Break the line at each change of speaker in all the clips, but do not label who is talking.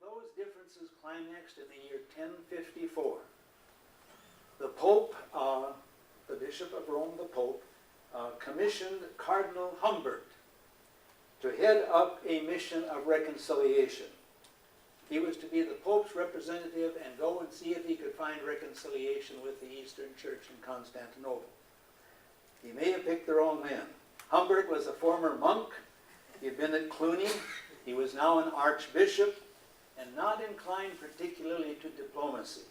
those differences climaxed in the year 1054. The Pope, the Bishop of Rome, the Pope, commissioned Cardinal Humbert to head up a mission of reconciliation. He was to be the Pope's representative and go and see if he could find reconciliation with the Eastern Church in Constantinople. He may have picked the wrong man. Humbert was a former monk. He had been at Cluny. He was now an archbishop and not inclined particularly to diplomacy.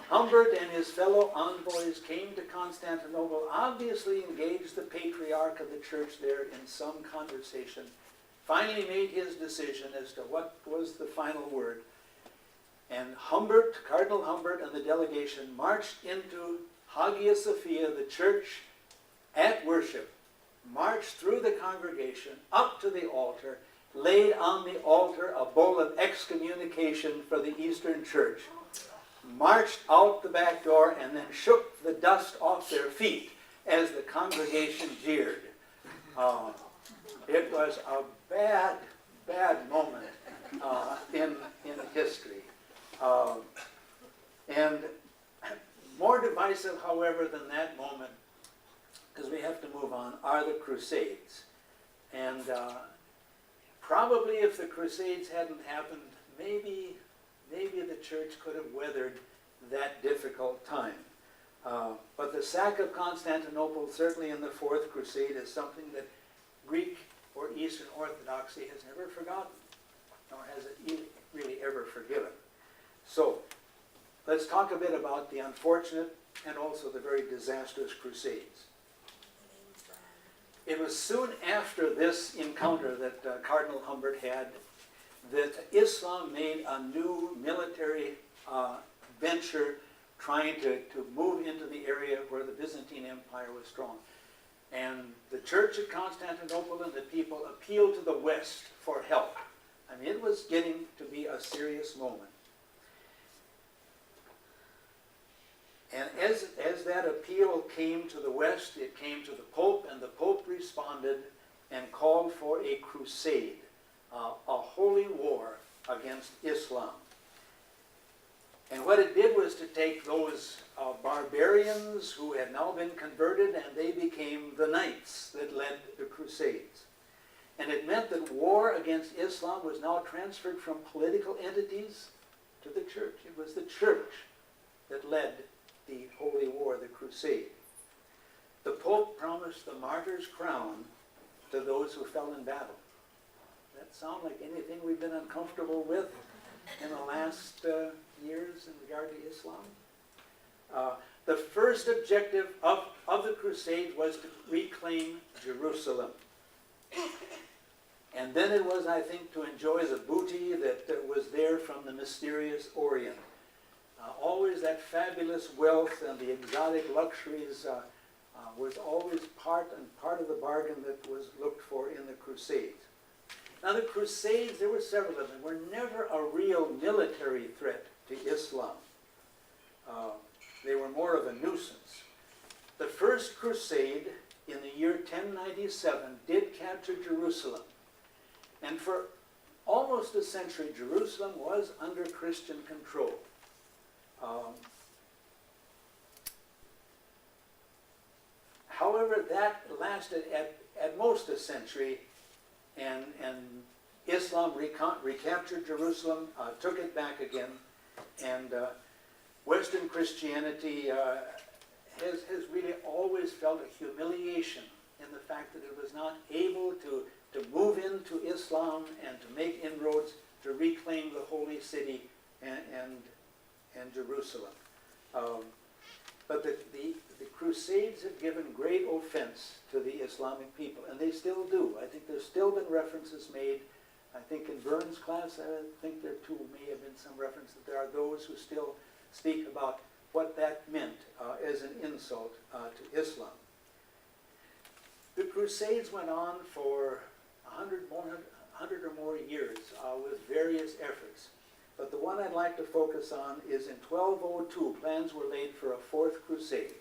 Humbert and his fellow envoys came to Constantinople, obviously engaged the patriarch of the church there in some conversation, finally made his decision as to what was the final word. And Humbert, Cardinal Humbert and the delegation marched into Hagia Sophia, the church, at worship, marched through the congregation up to the altar, laid on the altar a bowl of excommunication for the Eastern Church, marched out the back door, and then shook the dust off their feet as the congregation jeered. It was a bad, bad moment in history. And more divisive, however, than that moment, because we have to move on, are the Crusades. And probably if the Crusades hadn't happened, maybe the church could have weathered that difficult time. But the sack of Constantinople, certainly in the Fourth Crusade, is something that Greek or Eastern Orthodoxy has never forgotten, nor has it really ever forgiven. So, let's talk a bit about the unfortunate and also the very disastrous Crusades. It was soon after this encounter that Cardinal Humbert had that Islam made a new military venture trying to move into the area where the Byzantine Empire was strong. And the church at Constantinople and the people appealed to the West for help. I mean, it was getting to be a serious moment. And as that appeal came to the West, it came to the Pope, and the Pope responded and called for a crusade, a holy war against Islam. And what it did was to take those barbarians who had now been converted, and they became the knights that led the Crusades. And it meant that war against Islam was now transferred from political entities to the church. It was the church that led the holy war, the crusade. The Pope promised the martyr's crown to those who fell in battle. Does that sound like anything we've been uncomfortable with in the last years in regard to Islam? The first objective of the crusade was to reclaim Jerusalem. And then it was, I think, to enjoy the booty that was there from the mysterious Orient. Always that fabulous wealth and the exotic luxuries was always part of the bargain that was looked for in the Crusades. Now the Crusades, there were several of them, were never a real military threat to Islam. They were more of a nuisance. The first crusade in the year 1097 did capture Jerusalem. And for almost a century, Jerusalem was under Christian control. However, that lasted at most a century, and Islam recaptured Jerusalem, took it back again, and Western Christianity has really always felt a humiliation in the fact that it was not able to move into Islam and to make inroads to reclaim the holy city and Jerusalem. But the Crusades have given great offense to the Islamic people, and they still do. I think there's still been references made. I think in Vern's class, I think there too may have been some reference that there are those who still speak about what that meant as an insult to Islam. The Crusades went on for 100 or more years with various efforts. But the one I'd like to focus on is in 1202, plans were laid for a fourth crusade.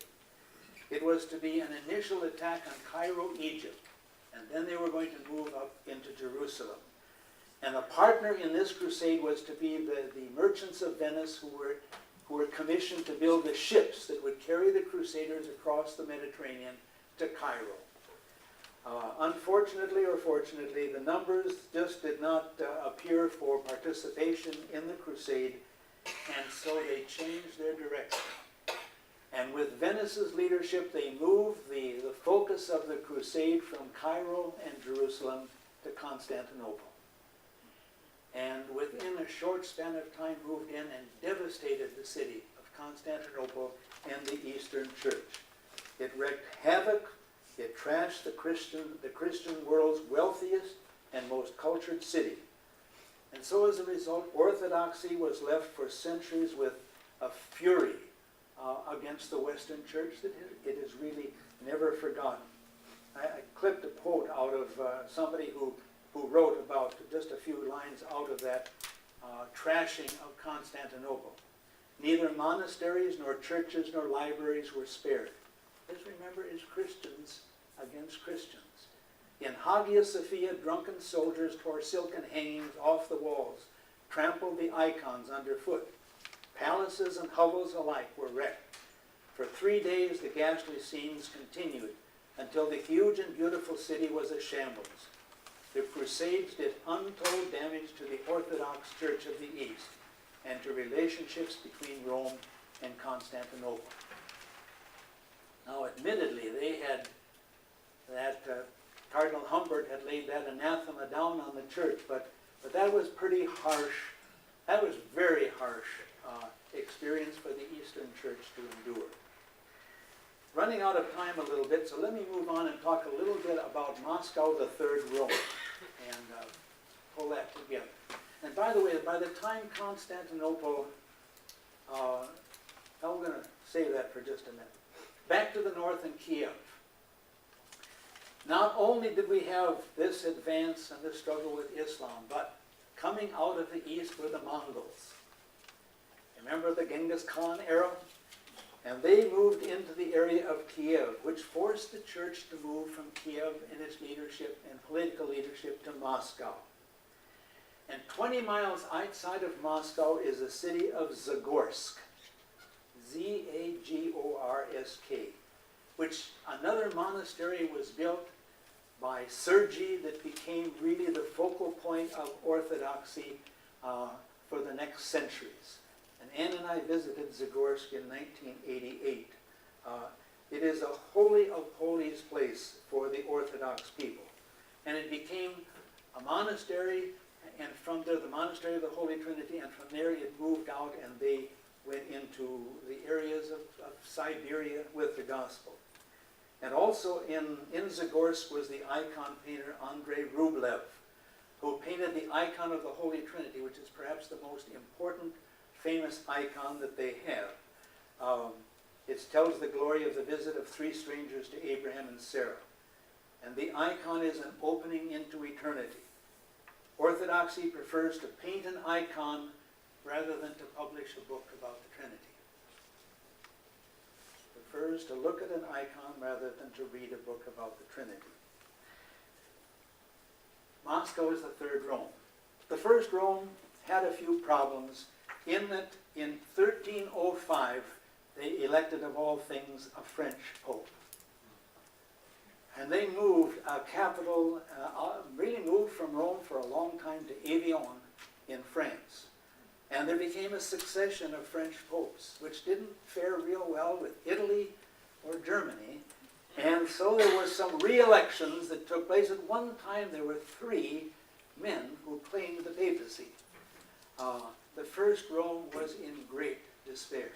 It was to be an initial attack on Cairo, Egypt, and then they were going to move up into Jerusalem. And a partner in this crusade was to be the merchants of Venice who were commissioned to build the ships that would carry the Crusaders across the Mediterranean to Cairo. Unfortunately or fortunately, the numbers just did not appear for participation in the crusade, and so they changed their direction. And with Venice's leadership, they moved the focus of the crusade from Cairo and Jerusalem to Constantinople. And within a short span of time moved in and devastated the city of Constantinople and the Eastern Church. It wreaked havoc. It trashed the Christian world's wealthiest and most cultured city. And so as a result, Orthodoxy was left for centuries with a fury against the Western Church that it is really never forgotten. I clipped a quote out of somebody who wrote about just a few lines out of that trashing of Constantinople. Neither monasteries nor churches nor libraries were spared. Let's remember, it's Christians against Christians. In Hagia Sophia, drunken soldiers tore silken hangings off the walls, trampled the icons underfoot. Palaces and hovels alike were wrecked. For 3 days, the ghastly scenes continued until the huge and beautiful city was a shambles. The Crusades did untold damage to the Orthodox Church of the East and to relationships between Rome and Constantinople. Now, admittedly, they had Cardinal Humbert had laid that anathema down on the church, but that was pretty harsh. That was very harsh experience for the Eastern Church to endure. Running out of time a little bit, so let me move on and talk a little bit about Moscow, the Third Rome, and pull that together. And by the way, by the time Constantinople, we're going to save that for just a minute. Back to the north in Kiev. Not only did we have this advance and this struggle with Islam, but coming out of the east were the Mongols. Remember the Genghis Khan era? And they moved into the area of Kiev, which forced the church to move from Kiev in its leadership and political leadership to Moscow. And 20 miles outside of Moscow is the city of Zagorsk. Z-A-G-O-R-S-K, which another monastery was built by Sergi that became really the focal point of Orthodoxy for the next centuries. And Ann and I visited Zagorsk in 1988. It is a holy of holies place for the Orthodox people. And it became a monastery, and from there the Monastery of the Holy Trinity, and from there it moved out and they went into the areas of Siberia with the gospel. And also in Zagorsk was the icon painter Andrei Rublev, who painted the icon of the Holy Trinity, which is perhaps the most important, famous icon that they have. It tells the glory of the visit of 3 strangers to Abraham and Sarah. And the icon is an opening into eternity. Orthodoxy prefers to paint an icon rather than to publish a book about the Trinity. Prefers to look at an icon rather than to read a book about the Trinity. Moscow is the Third Rome. The First Rome had a few problems in that in 1305 they elected, of all things, a French pope. And they moved a capital, really moved from Rome for a long time to Evian in France. And there became a succession of French popes, which didn't fare real well with Italy or Germany. And so there were some re-elections that took place. At one time, there were 3 men who claimed the papacy. The First Rome was in great despair.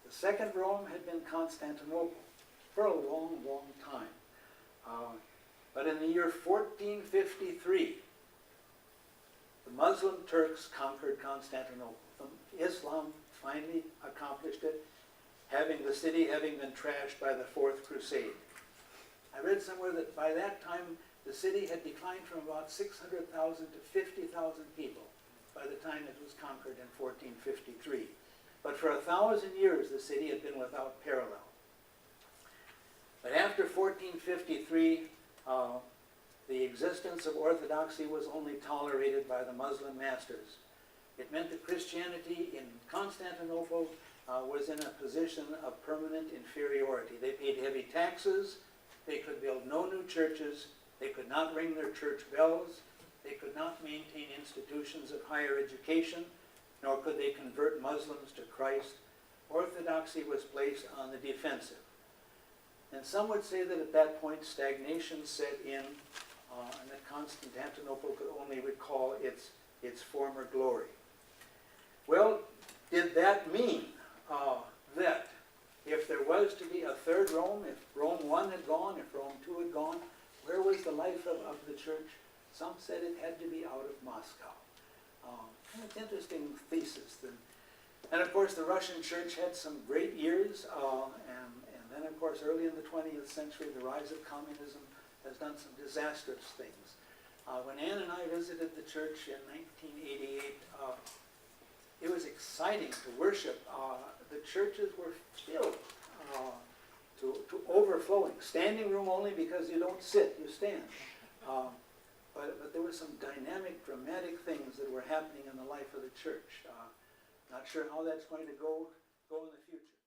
The Second Rome had been Constantinople for a long, long time. But in the year 1453, the Muslim Turks conquered Constantinople. Islam finally accomplished it, the city having been trashed by the Fourth Crusade. I read somewhere that by that time the city had declined from about 600,000 to 50,000 people by the time it was conquered in 1453. But for 1,000 years the city had been without parallel. But after 1453, the the existence of orthodoxy was only tolerated by the Muslim masters. It meant that Christianity in Constantinople was in a position of permanent inferiority. They paid heavy taxes, they could build no new churches, they could not ring their church bells, they could not maintain institutions of higher education, nor could they convert Muslims to Christ. Orthodoxy was placed on the defensive. And some would say that at that point stagnation set in, and that Constantinople could only recall its former glory. Well, did that mean that if there was to be a third Rome, if Rome I had gone, if Rome II had gone, where was the life of the church? Some said it had to be out of Moscow. It's an interesting thesis. And of course the Russian church had some great years, and then of course early in the 20th century the rise of communism has done some disastrous things. When Ann and I visited the church in 1988, it was exciting to worship. The churches were filled to overflowing. Standing room only because you don't sit, you stand. But there were some dynamic, dramatic things that were happening in the life of the church. Not sure how that's going to go in the future.